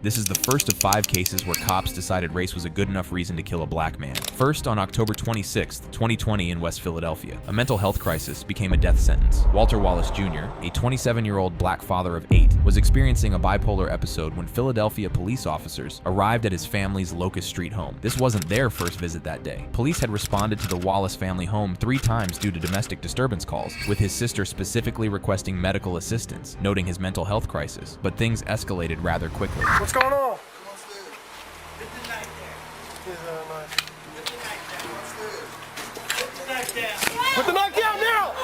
This is the first of 5 cases where cops decided race was a good enough reason to kill a black man. First, on October 26, 2020 in West Philadelphia, a mental health crisis became a death sentence. Walter Wallace Jr., a 27-year-old black father of 8, was experiencing a bipolar episode when Philadelphia police officers arrived at his family's Locust Street home. This wasn't their first visit that day. Police had responded to the Wallace family home 3 times due to domestic disturbance calls, with his sister specifically requesting medical assistance, noting his mental health crisis. But things escalated rather quickly. What's going on? Put the knife down. Put the knife down now!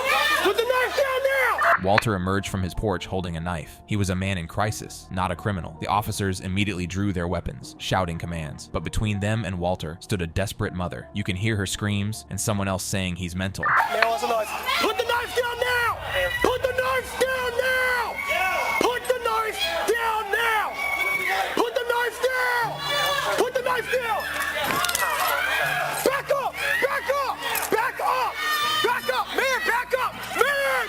Put the knife down now! Walter emerged from his porch holding a knife. He was a man in crisis, not a criminal. The officers immediately drew their weapons, shouting commands. But between them and Walter stood a desperate mother. You can hear her screams and someone else saying he's mental. Man wants a knife. Put the knife down now! Put the knife down now! Put the knife down now! Put the knife down! Put the knife down! Back up! Back up! Back up! Back up! Man, back up! Man!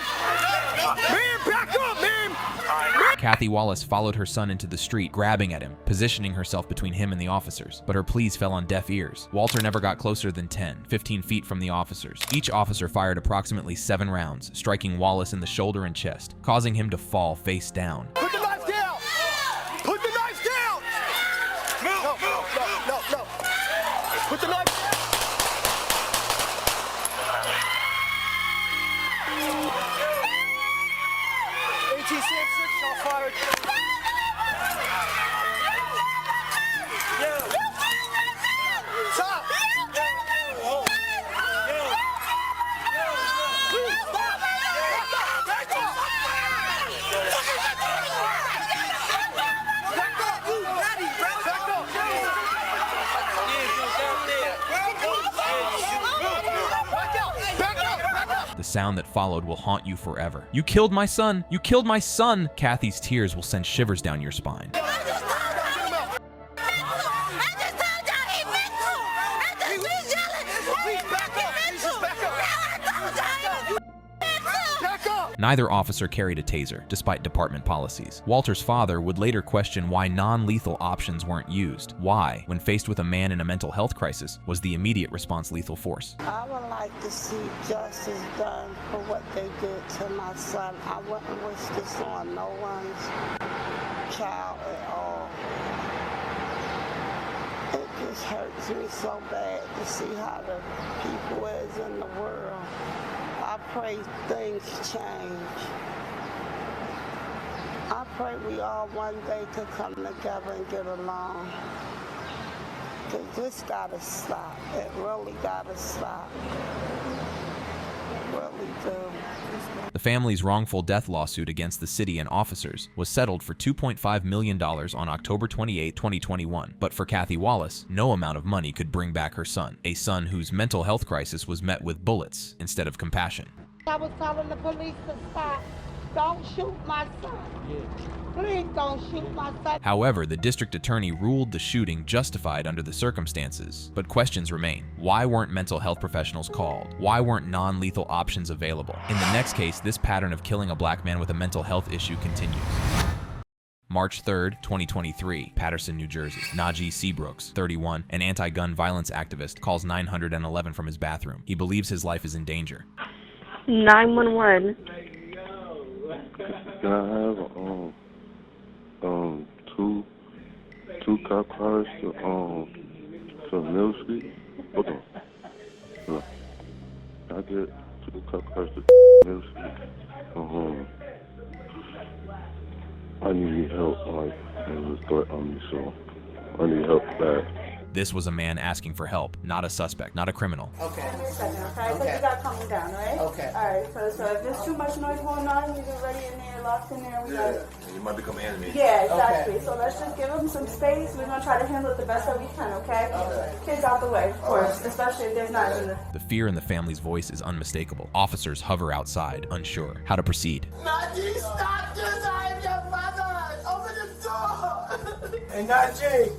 Man, back up, man! Kathy Wallace followed her son into the street, grabbing at him, positioning herself between him and the officers. But her pleas fell on deaf ears. Walter never got closer than 15 feet from the officers. Each officer fired approximately 7 rounds, striking Wallace in the shoulder and chest, causing him to fall face down. Put the knife down! Put the knife down! No. Put the knife. 18-6, shot fired. Stop! Please stop! Back up! The sound that followed will haunt you forever. "You killed my son! You killed my son!" Kathy's tears will send shivers down your spine. Neither officer carried a taser, despite department policies. Walter's father would later question why non-lethal options weren't used. Why, when faced with a man in a mental health crisis, was the immediate response lethal force? I would like to see justice done for what they did to my son. I wouldn't wish this on no one's child at all. It just hurts me so bad to see how the people is in the world. I pray things change. I pray we all one day could come together and get along. Cause this gotta stop. It really gotta stop. Really do. The family's wrongful death lawsuit against the city and officers was settled for $2.5 million on October 28, 2021. But for Kathy Wallace, no amount of money could bring back her son, a son whose mental health crisis was met with bullets instead of compassion. I was telling the police to stop. Don't shoot my son. Please don't shoot my son. However, the district attorney ruled the shooting justified under the circumstances. But questions remain. Why weren't mental health professionals called? Why weren't non-lethal options available? In the next case, this pattern of killing a black man with a mental health issue continues. March 3rd, 2023, Paterson, New Jersey. Najee Seabrooks, 31, an anti-gun violence activist, calls 911 from his bathroom. He believes his life is in danger. 911. Can I have two cop cars to Mill Street? Hold on. No. Can I get 2 cop cars to Mill Street? I need help, and the threat on me, so I need help bad. This was a man asking for help, not a suspect, not a criminal. Okay. Give me a second, okay? So you got calm down, right? Okay. Alright, so if there's too much noise going on, you get ready in there, locked in there, we got You might become animated. Yeah, exactly. So let's just give them some space. We're gonna try to handle it the best that we can, okay? Kids out the way, of course, especially if there's not in the... The fear in the family's voice is unmistakable. Officers hover outside, unsure how to proceed. Najee, stop this! I am your mother! Open the door! And Najee,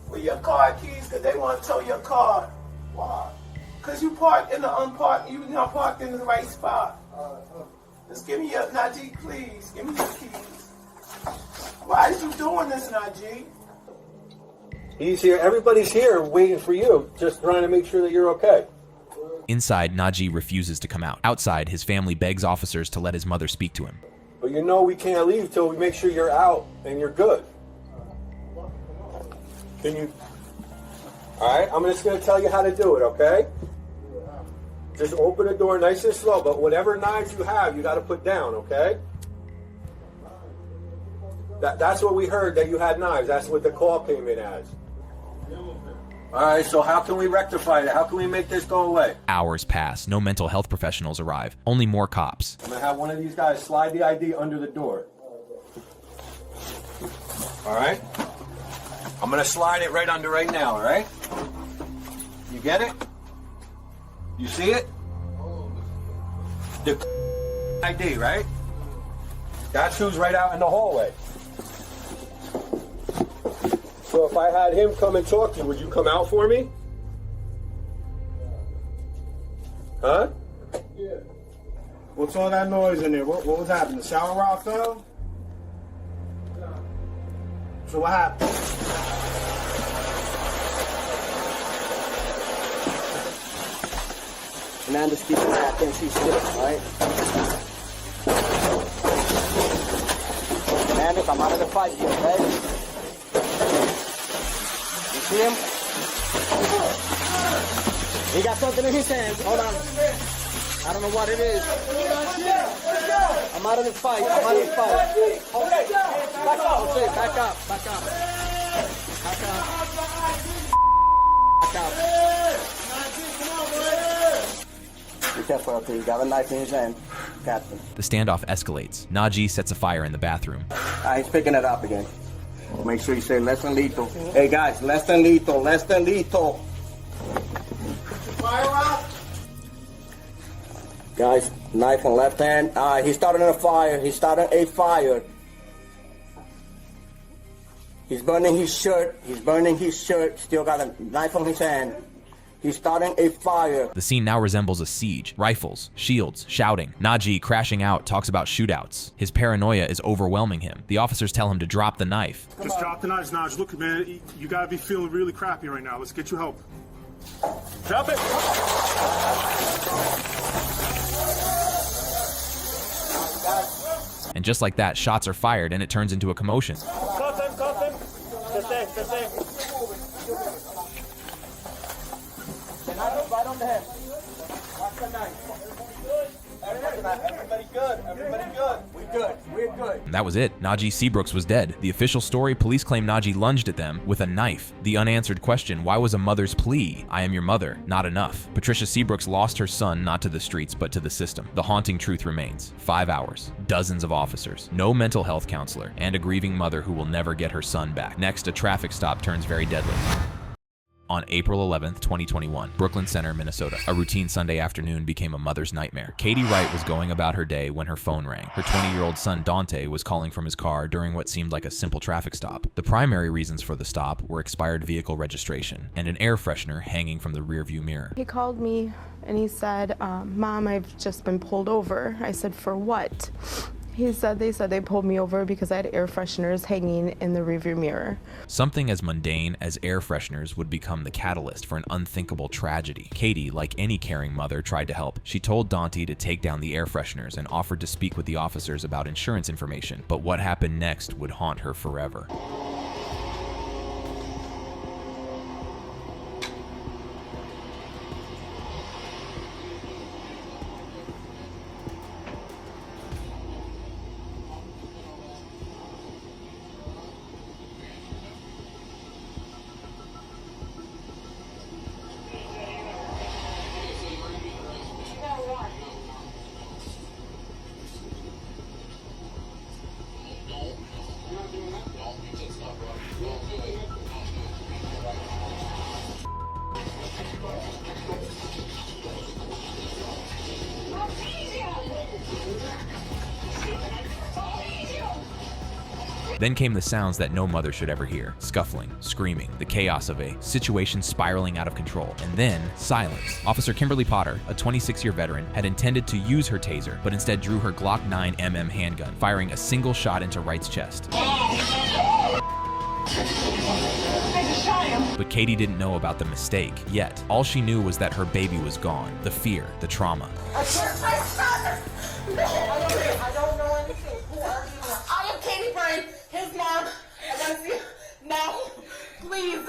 where your car keys? Cause they want to tow your car. Why? Cause you parked in the unparked. You not parked in the right spot. Just give me your Najee, please. Give me your keys. Why is you doing this, Najee? He's here. Everybody's here waiting for you, just trying to make sure that you're okay. Inside, Najee refuses to come out. Outside, his family begs officers to let his mother speak to him. But you know we can't leave till we make sure you're out and you're good. Can you... Alright, I'm just going to tell you how to do it, okay? Just open the door nice and slow, but whatever knives you have, you got to put down, okay? That's what we heard, that you had knives. That's what the call came in as. Alright, so how can we rectify it? How can we make this go away? Hours pass. No mental health professionals arrive. Only more cops. I'm going to have one of these guys slide the ID under the door. Alright? I'm going to slide it right under right now, alright? You get it? You see it? The ID, right? That's who's right out in the hallway. So if I had him come and talk to you, would you come out for me? Huh? Yeah. What's all that noise in there? What was happening? The shower rod fell? So what happened? Amanda's keeping that and she's still, alright? Amanda, come out of the fight here, okay? You see him? He got something in his hand. Hold on. I don't know what it is. I'm out of the fight. I'm out of the fight. Okay. Back up. Okay, back up. Back up. Back up. Back up. Be careful out there. You got a knife in his hand, Captain. The standoff escalates. Najee sets a fire in the bathroom. He's picking it up again. Make sure you say less than lethal. Hey guys, less than lethal, less than lethal. Fire out! Guys, knife on left hand. He's starting a fire. He's starting a fire. He's burning his shirt. He's burning his shirt. Still got a knife on his hand. He's starting a fire. The scene now resembles a siege. Rifles, shields, shouting. Najee, crashing out, talks about shootouts. His paranoia is overwhelming him. The officers tell him to drop the knife. Just drop the knives, Naj. Look, man, you gotta be feeling really crappy right now. Let's get you help. Drop it! And just like that, shots are fired and it turns into a commotion. Cuff him, cuff him. Just there, just there. Right on the head. Watch the knife. Everybody good. Everybody good. We're good. We're good. And that was it. Najee Seabrooks was dead. The official story, police claim Najee lunged at them with a knife. The unanswered question, why was a mother's plea, "I am your mother," not enough? Patricia Seabrooks lost her son not to the streets, but to the system. The haunting truth remains. 5 hours, dozens of officers, no mental health counselor, and a grieving mother who will never get her son back. Next, a traffic stop turns very deadly. On April 11th, 2021, Brooklyn Center, Minnesota. A routine Sunday afternoon became a mother's nightmare. Katie Wright was going about her day when her phone rang. Her 20-year-old son, Dante, was calling from his car during what seemed like a simple traffic stop. The primary reasons for the stop were expired vehicle registration and an air freshener hanging from the rearview mirror. He called me and he said, Mom, I've just been pulled over. I said, for what? They said they pulled me over because I had air fresheners hanging in the rearview mirror. Something as mundane as air fresheners would become the catalyst for an unthinkable tragedy. Katie, like any caring mother, tried to help. She told Dante to take down the air fresheners and offered to speak with the officers about insurance information. But what happened next would haunt her forever. Then came the sounds that no mother should ever hear: scuffling, screaming, the chaos of a situation spiraling out of control, and then silence. Officer Kimberly Potter, a 26-year veteran, had intended to use her taser, but instead drew her Glock 9mm handgun, firing a single shot into Wright's chest. But Katie didn't know about the mistake yet. All she knew was that her baby was gone. The fear, the trauma. I don't know anything. Who are you? I am Katie Bryant, his mom. I want to see you now. Please.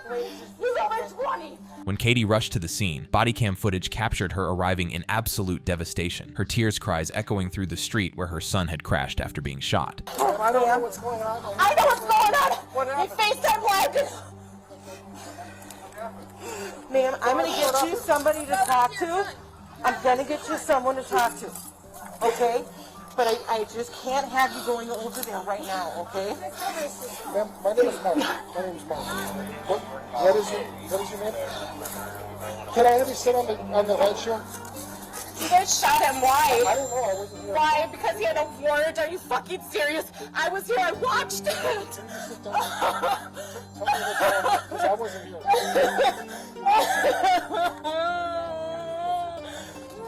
Please, I'm 20. When Katie rushed to the scene, body cam footage captured her arriving in absolute devastation, her tears cries echoing through the street where her son had crashed after being shot. I don't know what's going on. I know what's going on. He faced that wagon. Ma'am, I'm going to get you somebody to talk to. I'm going to get you someone to talk to. Okay? But I just can't have you going over there right now, okay? Ma'am, my name is Mark. My name is Mark. What is your name? Can I have you sit on the right show? You guys shot him. Why? I don't know. I wasn't here. Why? Because he had a warrant? Are you fucking serious? I was here. I watched it. I wasn't here.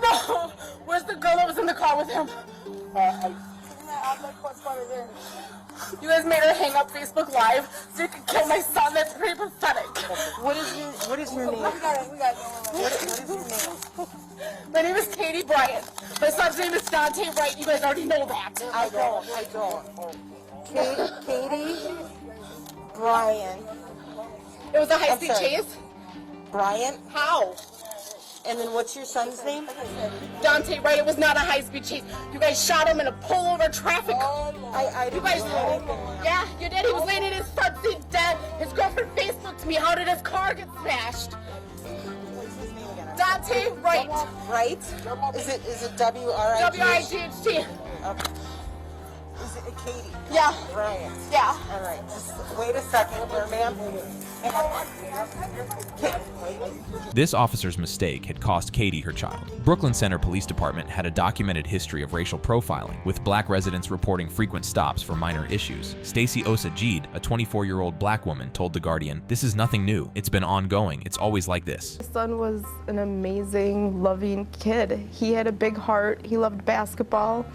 No. Where's the girl that was in the car with him? You guys made her hang up Facebook Live so you could kill my son. That's pretty pathetic. What is your name? What is your name? My name is Katie Bryant. My son's name is Dante Wright. You guys already know that. I don't. Katie Bryant. It was a high-speed chase? Bryant? How? And then what's your son's name? Dante Wright. It was not a high-speed chase. You guys shot him in a pullover traffic. You guys, yeah, you did. He was laying in his front seat dead. His girlfriend Facebooked me. How did his car get smashed? Dante Wright. Right? Is it W-R-I-G-H-T? W-I-G-H-T. Okay. Is it Katie? Yeah. Bryant. Yeah. All right. Just wait a second here, ma'am. This officer's mistake had cost Katie her child. Brooklyn Center Police Department had a documented history of racial profiling, with black residents reporting frequent stops for minor issues. Stacy Osa-Jeed, a 24-year-old black woman, told The Guardian, "This is nothing new. It's been ongoing. It's always like this." My son was an amazing, loving kid. He had a big heart. He loved basketball.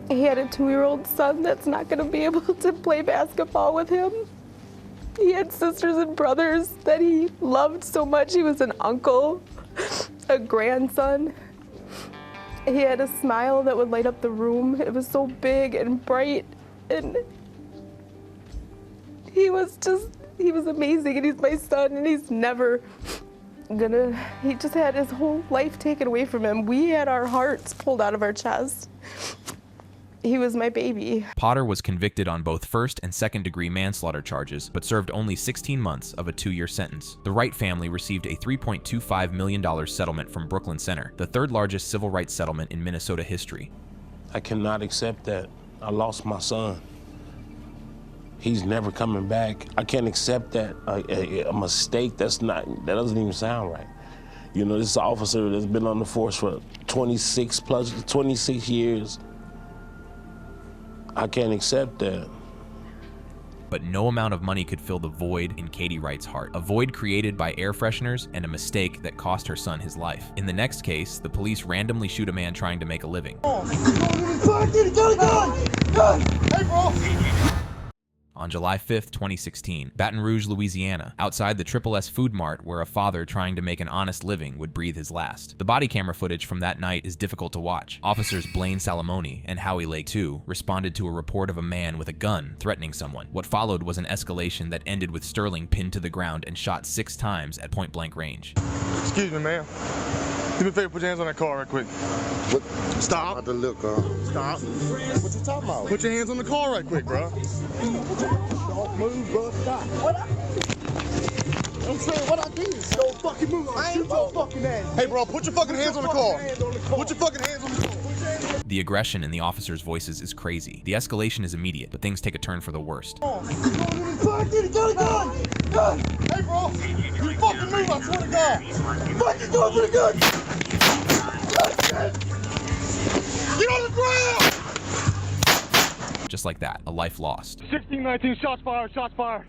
He had a 2-year-old son that's not going to be able to play basketball with him. He had sisters and brothers that he loved so much. He was an uncle, a grandson. He had a smile that would light up the room. It was so big and bright, and he was amazing, and he's my son, and he's never he just had his whole life taken away from him. We had our hearts pulled out of our chest. He was my baby. Potter was convicted on both first and second-degree manslaughter charges, but served only 16 months of a 2-year sentence. The Wright family received a $3.25 million settlement from Brooklyn Center, the third-largest civil rights settlement in Minnesota history. I cannot accept that. I lost my son. He's never coming back. I can't accept that. A mistake that doesn't even sound right. You know, this officer that's been on the force for 26 years. I can't accept that. But no amount of money could fill the void in Katie Wright's heart, a void created by air fresheners and a mistake that cost her son his life. In the next case, the police randomly shoot a man trying to make a living. Hey, bro! On July 5th, 2016, Baton Rouge, Louisiana, outside the Triple S Food Mart where a father trying to make an honest living would breathe his last. The body camera footage from that night is difficult to watch. Officers Blaine Salamone and Howie Lake II responded to a report of a man with a gun threatening someone. What followed was an escalation that ended with Sterling pinned to the ground and shot 6 times at point-blank range. Excuse me, ma'am. Do me a favor, put your hands on that car right quick. What? Stop. About to look, Stop. What you talking about? Put your hands on the car right quick, bro. Don't move, bro. Stop. What? I'm saying what I did. Don't fucking move. I'll shoot your fucking ass. Hey, bro, put your fucking hands on the car. Put your fucking hands on the car. The aggression in the officers' voices is crazy. The escalation is immediate, but things take a turn for the worst. Hey, bro, you fucking move, I swear to God. Fucking go for the gun. Get on the ground! Just like that, a life lost. 1619, shots fired, shots fired.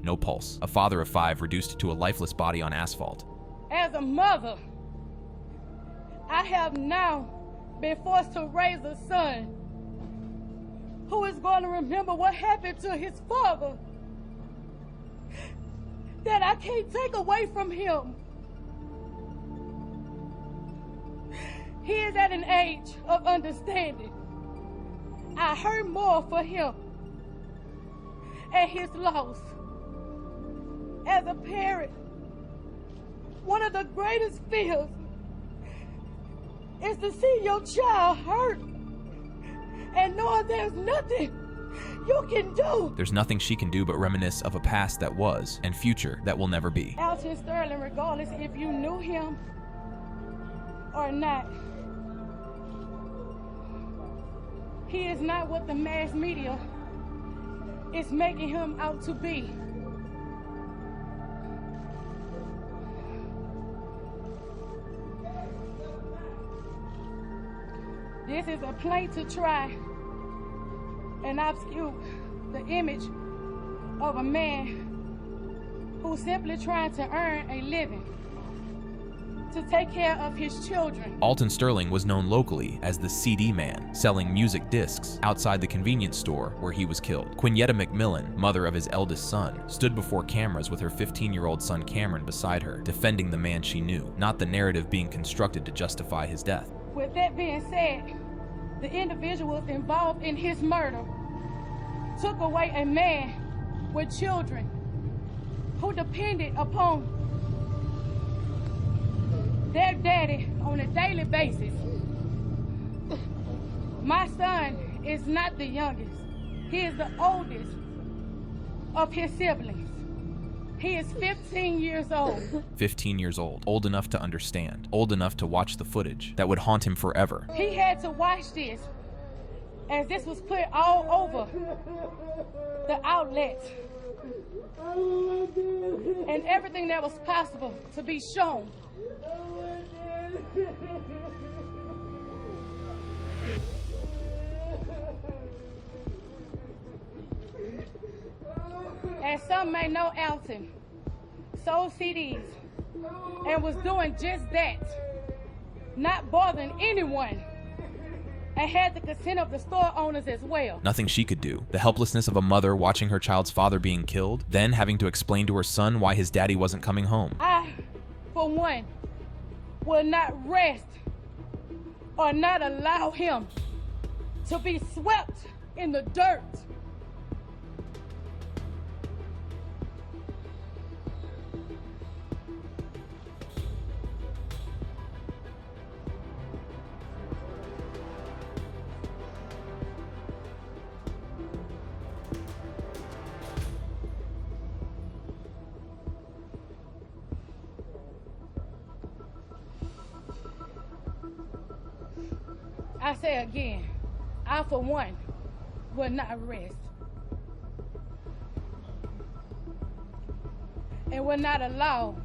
No pulse. A father of 5 reduced to a lifeless body on asphalt. As a mother, I have now been forced to raise a son who is going to remember what happened to his father that I can't take away from him. He is at an age of understanding. I hurt more for him and his loss. As a parent, one of the greatest fears is to see your child hurt and knowing there's nothing you can do. There's nothing she can do but reminisce of a past that was and future that will never be. Alton Sterling, regardless if you knew him or not, he is not what the mass media is making him out to be. This is a play to try and obscure the image of a man who's simply trying to earn a living to take care of his children. Alton Sterling was known locally as the CD Man, selling music discs outside the convenience store where he was killed. Quinetta McMillan, mother of his eldest son, stood before cameras with her 15-year-old son Cameron beside her, defending the man she knew, not the narrative being constructed to justify his death. With that being said, the individuals involved in his murder took away a man with children who depended upon their daddy on a daily basis. My son is not the youngest. He is the oldest of his siblings. He is 15 years old. 15 years old, old enough to understand, old enough to watch the footage that would haunt him forever. He had to watch this, as this was put all over the outlets and everything that was possible to be shown. As some may know, Alton sold CDs and was doing just that, not bothering anyone, and had the consent of the store owners as well. Nothing she could do. The helplessness of a mother watching her child's father being killed, then having to explain to her son why his daddy wasn't coming home. I, for one, will not rest or not allow him to be swept in the dirt. I say again, I for one will not rest and will not allow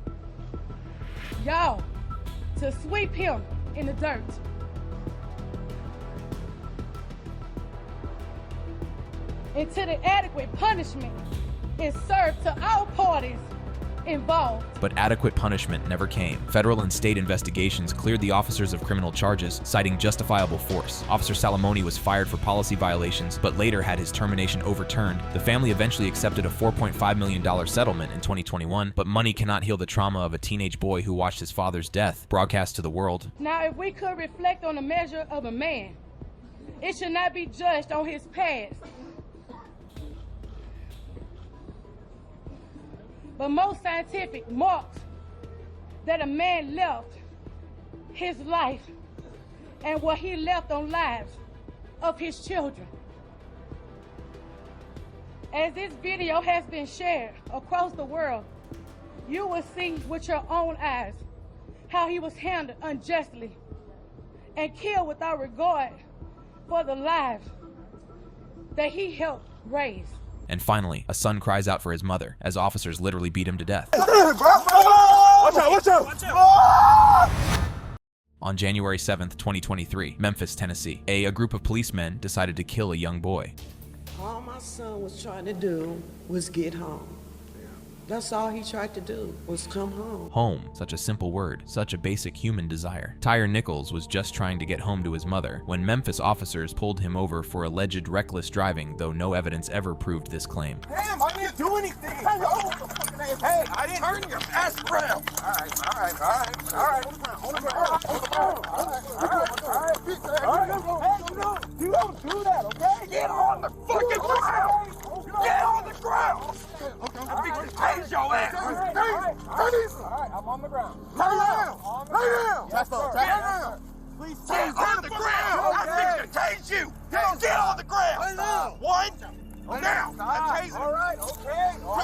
y'all to sweep him in the dirt. Until the adequate punishment is served to all parties involved. But adequate punishment never came. Federal and state investigations cleared the officers of criminal charges, citing justifiable force. Officer Salamoni was fired for policy violations, but later had his termination overturned. The family eventually accepted a $4.5 million settlement in 2021, but money cannot heal the trauma of a teenage boy who watched his father's death broadcast to the world. Now, if we could reflect on the measure of a man, it should not be judged on his past, but most scientific marks that a man left his life and what he left on lives of his children. As this video has been shared across the world, you will see with your own eyes how he was handled unjustly and killed without regard for the lives that he helped raise. And finally, a son cries out for his mother as officers literally beat him to death. What Watch out, watch out! Watch out. On January 7th, 2023, Memphis, Tennessee, a group of policemen decided to kill a young boy. All my son was trying to do was get home. That's all he tried to do, was come home. Home, such a simple word, such a basic human desire. Tyre Nichols was just trying to get home to his mother when Memphis officers pulled him over for alleged reckless driving, though no evidence ever proved this claim. Damn, I didn't do anything. Hey, I didn't turn your ass around. All right. Hold the ground. Hey, you don't do that, okay? Get on the fucking ground. Get on the ground. I think you changed your ass. All right, I'm on the ground. Lay down. That's all. Lay down. Please get on the ground. I think you changed you. Get on the ground. Lay down. One. Now. All right. Okay. All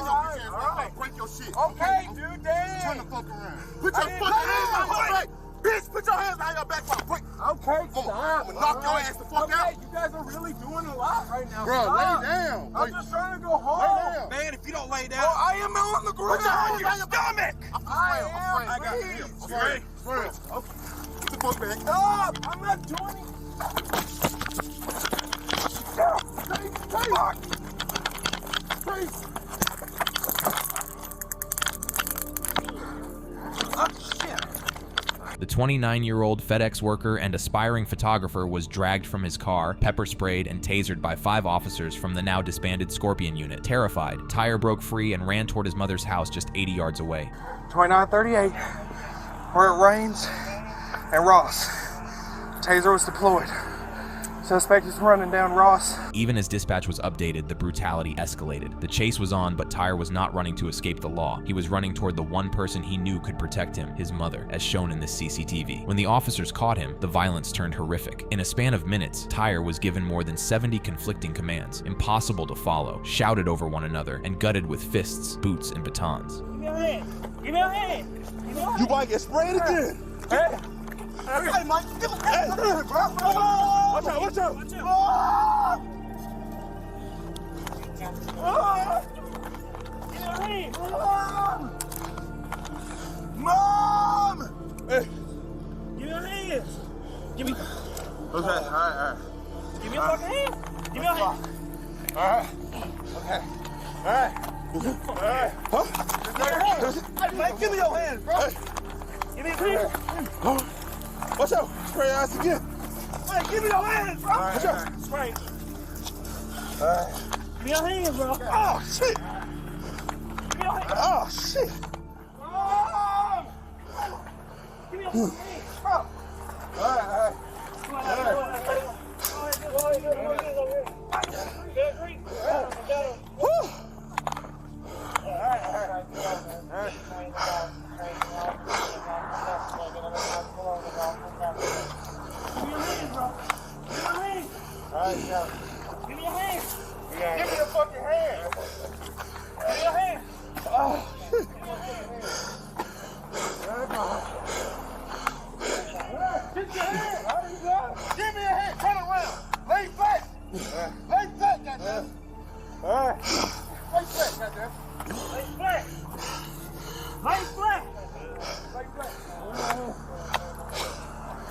right. Break your shit. Okay, dude. Damn. Turn the fuck around. Put your fucking hands on your back. Bitch, put your hands behind your back while I break. Okay, stop. I'm gonna knock your ass the fuck out. You guys are really doing a lot right now. Bro, lay down. I'm just trying to go home. Lay down. Man, if you don't lay down. I am on the ground. Put your hands on your stomach. I got you. Okay. Okay. Get the fuck back. Stop. I'm not doing it. Please. Oh, shit. The 29-year-old FedEx worker and aspiring photographer was dragged from his car, pepper sprayed, and tasered by 5 officers from the now disbanded Scorpion unit. Terrified, Tyre broke free and ran toward his mother's house just 80 yards away. 2938, we're at Rains and Ross. Taser was deployed. Suspect is running down Ross. Even as dispatch was updated, the brutality escalated. The chase was on, but Tyre was not running to escape the law. He was running toward the one person he knew could protect him, his mother, as shown in this CCTV. When the officers caught him, the violence turned horrific. In a span of minutes, Tyre was given more than 70 conflicting commands, impossible to follow, shouted over one another, and gutted with fists, boots, and batons. Give me your hand. Give me your hand. You might get sprayed again. Hey. Hey, Mike, give me hey, bro. Watch out. Give me your hand. Mom! Hey. Give me your hands. Give me. Okay, all right. Give me your fucking hand. Give me your hand. All right. Okay. All right. Huh? Hey, Mike, give me your hand, bro. Hey. Give me your hand. Watch out! Spray your ass again. Hey, give me your hands, bro. Watch out. Spray. Give me your hands, bro. Oh, shit. Give me your hands. Oh, shit. Give me your hands, bro. All right. Give me your hand. Give me your fucking hand. Give me your hand. Oh. Get your hand. Give me your hand. Turn around. Lay flat. Lay flat, goddamn. All right. Lay flat, goddamn. Lay flat. Lay flat. Lay flat.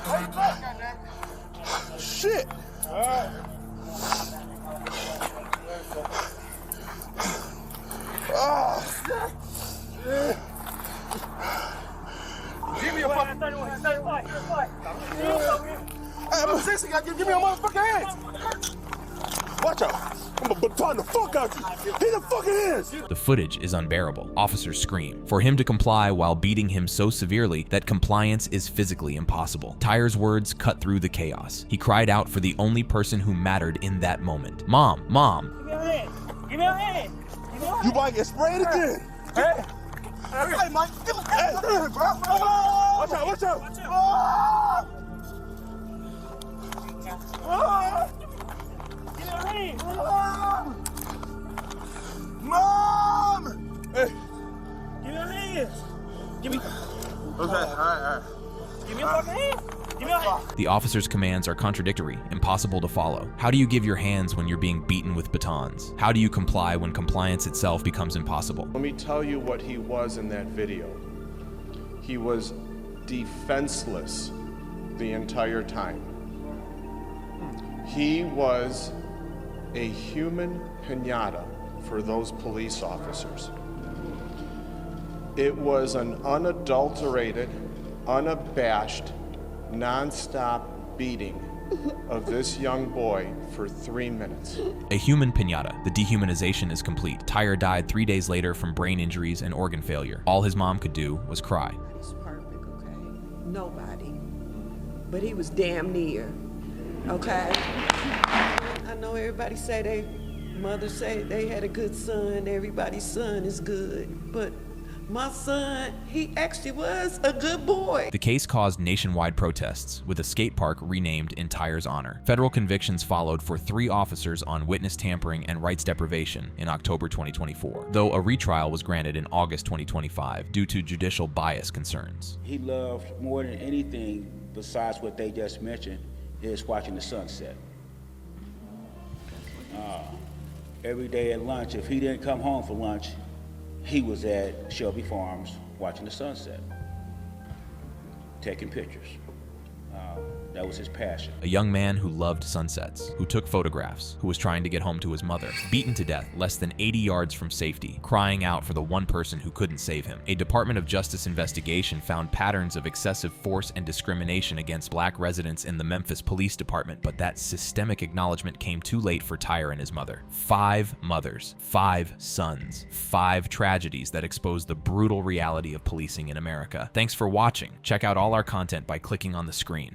Lay flat, goddamn. Shit. All right. Oh. Give me a fucking. Hey, I'm a sissy. Give me a motherfucking hands. Watch out. I'm gonna baton the fuck out you. Hit the fucking hands. The footage is unbearable. Officers scream for him to comply while beating him so severely that compliance is physically impossible. Tyre's words cut through the chaos. He cried out for the only person who mattered in that moment. Mom, Mom. Give me your hand. Give me your hand. You might get sprayed again. Hey. Hey, Mike. Give me your hand, bro. Watch out. Watch out. Give me your hand. Mom! Hey. Give me your hands. Give me. Okay, all right. Give me your fucking hand. Give me your hand. The officer's commands are contradictory, impossible to follow. How do you give your hands when you're being beaten with batons? How do you comply when compliance itself becomes impossible? Let me tell you what he was in that video. He was defenseless the entire time. He was a human piñata for those police officers. It was an unadulterated, unabashed, nonstop beating of this young boy for 3 minutes. A human piñata. The dehumanization is complete. Tyre died 3 days later from brain injuries and organ failure. All his mom could do was cry. He's perfect, okay? Nobody. But he was damn near, okay? I know everybody say mothers say they had a good son, everybody's son is good, but my son, he actually was a good boy. The case caused nationwide protests, with a skate park renamed in Tyre's honor. Federal convictions followed for 3 officers on witness tampering and rights deprivation in October 2024, though a retrial was granted in August 2025 due to judicial bias concerns. He loved more than anything besides what they just mentioned is watching the sunset. Every day at lunch, if he didn't come home for lunch, he was at Shelby Farms watching the sunset, taking pictures. That was his passion. A young man who loved sunsets, who took photographs, who was trying to get home to his mother, beaten to death less than 80 yards from safety, crying out for the one person who couldn't save him. A Department of Justice investigation found patterns of excessive force and discrimination against black residents in the Memphis Police Department, but that systemic acknowledgement came too late for Tyre and his mother. 5 mothers, 5 sons, 5 tragedies that expose the brutal reality of policing in America. Thanks for watching. Check out all our content by clicking on the screen.